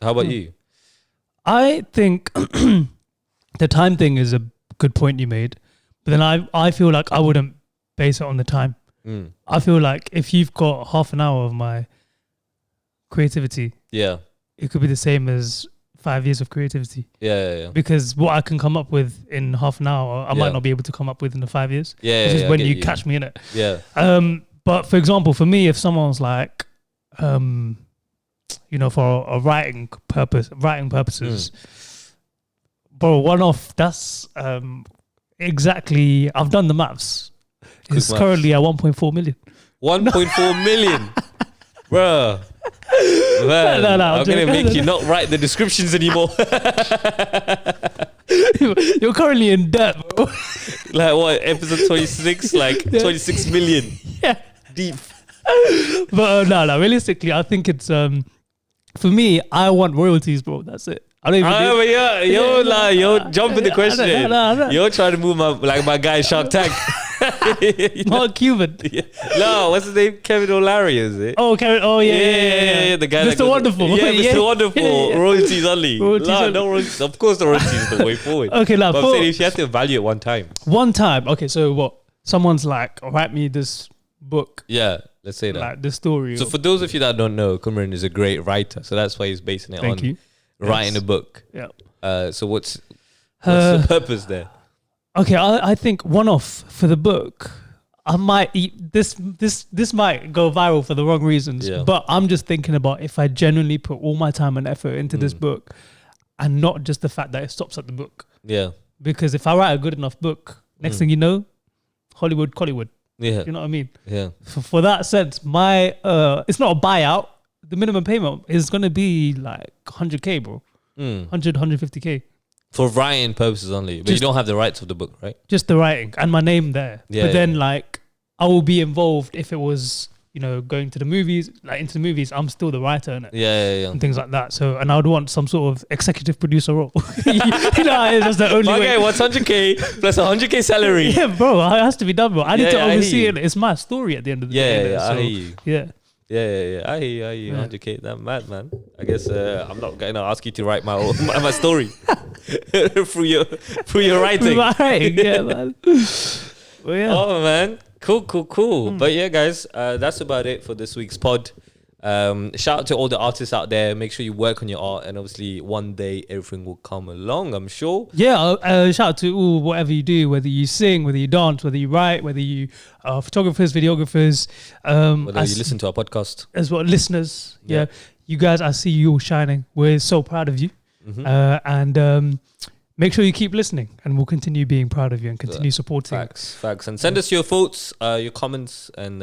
How about you? I think the time thing is a good point you made. But then I feel like I wouldn't base it on the time. I feel like if you've got half an hour of my creativity, it could be the same as 5 years of creativity. Yeah. Because what I can come up with in half an hour, I might not be able to come up with in the 5 years. This is when you catch me in it. Yeah. But for example, for me, if someone's like, for a writing purposes, bro, one off, that's exactly, I've done the maths. It's currently at 1.4 million. 1.4 million? Bro. Man, no, I'm going to make you not write the descriptions anymore. You're currently in debt, bro. Like what, episode 26? Like 26 million. Yeah. Deep. But no, realistically, I think it's, for me, I want royalties, bro. That's it. I don't even you're jumping the question. You're trying to move my guy Shark Tank. Mark Cuban. Yeah. No, what's his name? Kevin O'Leary, is it? Oh, Kevin. Oh, yeah. The guy Mr. Wonderful. Yeah, Mr. Wonderful. Yeah. Royalties only. Royalties only. No royalties. Of course, the royalties is the way forward. Okay, now, but I'm saying if you have to value it one time. One time. Okay, so what? Someone's like, write me this book. Yeah, let's say that. Like the story. So for those of you that don't know, Kumran is a great writer. So that's why he's basing it on writing a book. Yeah. So what's the purpose there? Okay, I think one off for the book. I might eat this might go viral for the wrong reasons. Yeah. But I'm just thinking about if I genuinely put all my time and effort into this book, and not just the fact that it stops at the book. Yeah. Because if I write a good enough book, next thing you know, Hollywood. Yeah. You know what I mean? Yeah. For that sense, my it's not a buyout. The minimum payment is gonna be like 100K, bro. 150K. For writing purposes only. But you don't have the rights of the book, right? Just the writing and my name there. Yeah, but then like I will be involved if it was, going to the movies, like into the movies, I'm still the writer in it. Yeah. And things like that. So, and I would want some sort of executive producer role. That's the only way. Okay, what's 100K plus 100K salary? Yeah, bro, it has to be done, bro. I need to oversee I it. It's my story at the end of the day. Yeah, so, I hear you. Yeah. Yeah. I hear you. 100K, that mad, man. I guess I'm not going to ask you to write my story through your writing. Yeah, man. Well, yeah. Oh, man. Cool. But yeah, guys, that's about it for this week's pod. Shout out to all the artists out there. Make sure you work on your art, and obviously one day everything will come along, I'm sure. Yeah, shout out to whatever you do, whether you sing, whether you dance, whether you write, whether you are photographers, videographers, whether you listen to our podcast as well, listeners. Yeah, you guys, I see you all shining. We're so proud of you, and make sure you keep listening, and we'll continue being proud of you and continue supporting. Facts, and send us your thoughts, your comments, and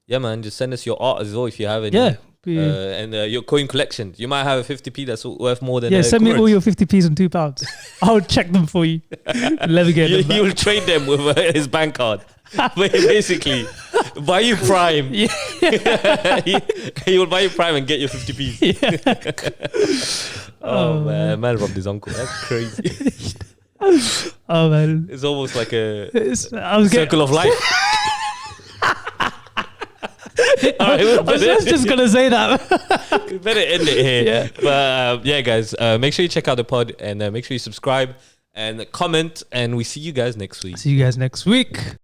yeah, man, just send us your art as well if you have any. Yeah. And your coin collection. You might have a 50p that's worth more than. Yeah, send me all your 50p's and £2. I'll check them for you. Never get them back. He will trade them with his bank card. Basically, buy you Prime. Yeah. he will buy you Prime and get your 50p's. Yeah. Oh man robbed his uncle. That's crazy. Oh man, it's almost like a circle of life. I was just gonna say that. We better end it here. Yeah. But yeah, guys, make sure you check out the pod and make sure you subscribe and comment. And we see you guys next week. See you guys next week.